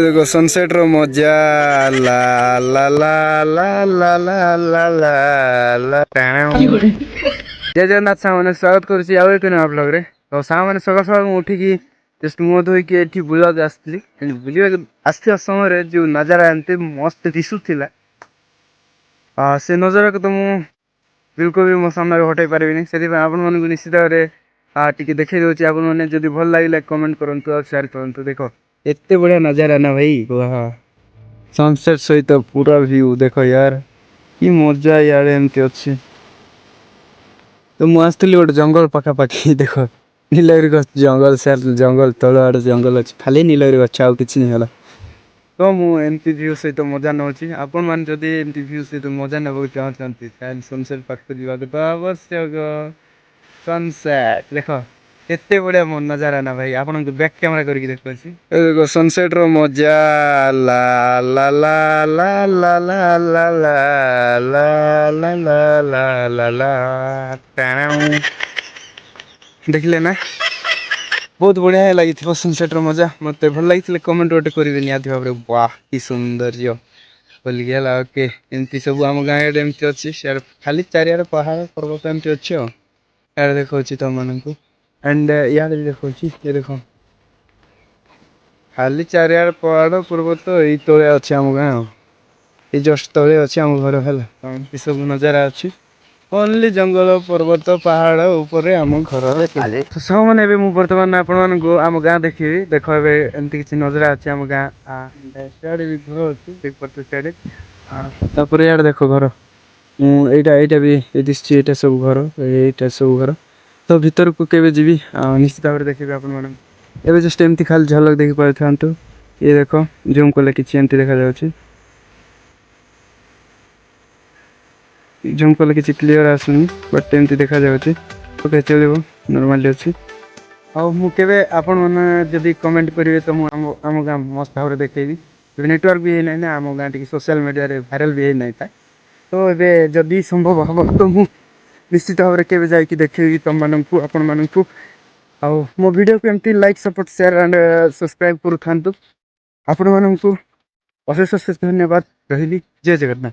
देखो सनसेट रो मजा ला ला ला ला ला ला ला ला ला जय जगन्नाथ सामने स्वागत करुच्ची आउ एक नया ब्लॉग रे। तो सामने सकाल सकाल उठिकी जस्ट मुह धोईकी एठी बुलाक आसली बुलिया आसथिबा समय जो नजारा एमती मस्त दिसुथिला से नजारा को तो मु बिल्कुल भी मो सामने हटाई पारिबिनी से आपण मानक निश्चित भाव टिके देखै दउची आपण माने जदी भल लागिला कमेंट करंतु और शेयर करंतु। देखो एत्ते बढ़िया नजारा ना भाई वाह सनसेट सहित पूरा व्यू देखो यार कि मजा यार एमती अच्छी। तो मु आसली गोटे जंगल पखापाखि देख नीलगिरी गछ जंगल से जंगल तल आड़े जंगल अच्छे खाली नीलगिरी गछ आउ किछि नहीं होला। तो मु एमती व्यू सहित मजा नउची आपण मान जदी एमती व्यू सहित मजा नेबो चाहछंती तान सनसेट पाखु जीवा तो आवश्यक सनसेट देखो एत्ते बढ़िया मन नजारा ना भाई आपण बैक कैमरा करके देखो देखो सनसेट रो मजा ला ला ला ला ला ला ला ला ला ला ला ला ला देखले ना बहुत बढ़िया लगी सनसेट रो मजा मत भल लगी कमेंट गोटे करेंगे निहाती भाव वाह कि सौंदर्य बोल गया ओके एमती सब आम गाँ एमती अच्छी खाली चारियार पहाड़ पर्वत एमती अच्छे यार देखा तुम मानक एंड यार देखा ये देख खाली चारियार पहाड़ पर्वत यही तले अच्छे आम गाँ ये जस्ट तले अच्छे आम घर है सब नजारा अच्छी ओनली जंगल पर्वत पहाड़ ऊपर आम घर सब मैंने बर्तमान आपण आम गाँ देखी देख एमती किसी नजरा अच्छे आम गाँ सियाड़े भी घर अच्छी सियाड़े यार देख घर यहाँ भी दिशा यहाँ सब घर यहाँ सब घर तो भीतर को केवे जीवी निश्चित भाव देखिए आपण मैंने एवं जस्ट एमती खाली झलक देखी पारि था ये देख जूम कले कि देखा जाऊँ जूम कले कि क्लीयर आसुनी बट एमती देखा जाऊँ ओके चलो नॉर्मली अच्छी आउ मुझे आपण मैंने जदि कमेंट करेंगे तो मुझे आम गाँ मस्त भाव देखी नेटवर्क भी है ना आम गाँ टी सोशल मीडिया भाइराल भी है था तो ये जदि संभव हम तो मुझे निश्चित भाव में जाकि देखी तुम मानक आपण मानक आउ मो वीडियो को एमती like support share and subscribe करूँ आपण मानक अशेष अशेष धन्यवाद रही जय जगन्नाथ।